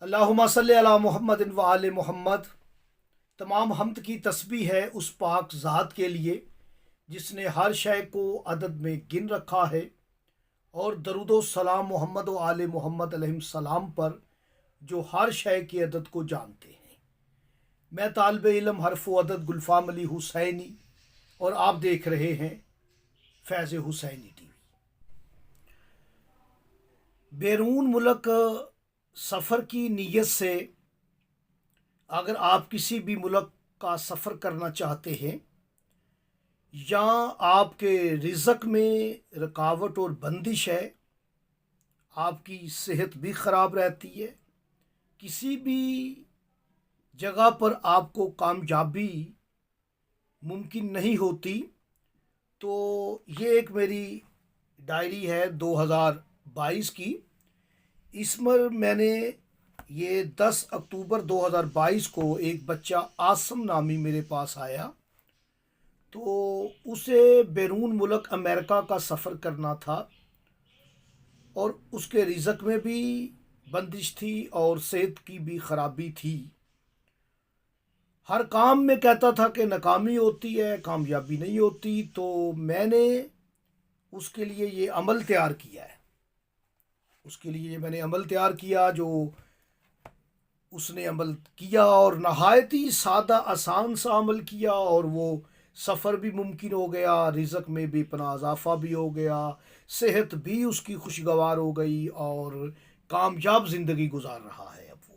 اللہم صلی علی محمد و آل محمد۔ تمام حمد کی تسبیح ہے اس پاک ذات کے لیے جس نے ہر شے کو عدد میں گن رکھا ہے، اور درود و سلام محمد و آل محمد علیہ السلام پر جو ہر شے کی عدد کو جانتے ہیں۔ میں طالب علم حرف و عدد گلفام علی حسینی، اور آپ دیکھ رہے ہیں فیض حسینی ٹی وی۔ بیرون ملک سفر کی نیت سے اگر آپ کسی بھی ملک کا سفر کرنا چاہتے ہیں، یا آپ کے رزق میں رکاوٹ اور بندش ہے، آپ کی صحت بھی خراب رہتی ہے، کسی بھی جگہ پر آپ کو کامیابی ممکن نہیں ہوتی، تو یہ ایک میری ڈائری ہے 2022 کی۔ اس میں نے یہ 10 اکتوبر 2022 کو ایک بچہ عاصم نامی میرے پاس آیا، تو اسے بیرون ملک امریکہ کا سفر کرنا تھا، اور اس کے رزق میں بھی بندش تھی اور صحت کی بھی خرابی تھی۔ ہر کام میں کہتا تھا کہ ناکامی ہوتی ہے، کامیابی نہیں ہوتی، تو میں نے اس کے لیے یہ عمل تیار کیا ہے۔ اس کے لیے میں نے عمل تیار کیا، جو اس نے عمل کیا اور نہایت ہی سادہ آسان سا عمل کیا، اور وہ سفر بھی ممکن ہو گیا، رزق میں بھی پناہ اضافہ بھی ہو گیا، صحت بھی اس کی خوشگوار ہو گئی، اور کامیاب زندگی گزار رہا ہے اب وہ۔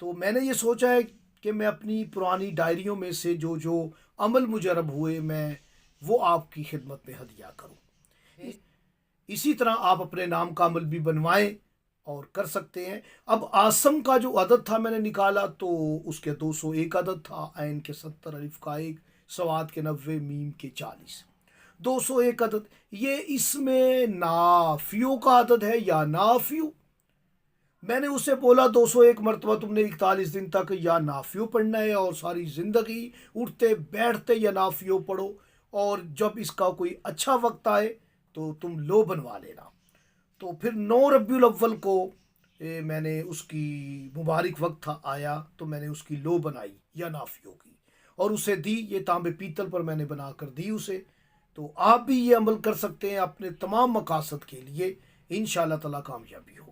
تو میں نے یہ سوچا ہے کہ میں اپنی پرانی ڈائریوں میں سے جو جو عمل مجرب ہوئے میں وہ آپ کی خدمت میں ہدیہ کروں۔ اسی طرح آپ اپنے نام کا عمل بھی بنوائیں اور کر سکتے ہیں۔ اب عاصم کا جو عدد تھا میں نے نکالا، تو اس کے 201 عدد تھا، عین کے 70، الف کا 1، سواد کے 90، میم کے 40۔ 201 عدد یہ اس میں نافیوں کا عدد ہے یا نافیو؟ میں نے اسے بولا 201 مرتبہ تم نے 41 دن تک یا نافیو پڑھنا ہے، اور ساری زندگی اٹھتے بیٹھتے یا نافیو پڑھو، اور جب اس کا کوئی اچھا وقت آئے تو تم لو بنوا لینا۔ تو پھر 9 ربیع الاول کو میں نے اس کی مبارک وقت تھا آیا، تو میں نے اس کی لو بنائی یا نافیو کی، اور اسے دی۔ یہ تانبے پیتل پر میں نے بنا کر دی اسے۔ تو آپ بھی یہ عمل کر سکتے ہیں اپنے تمام مقاصد کے لیے، انشاءاللہ تعالی کامیابی ہو۔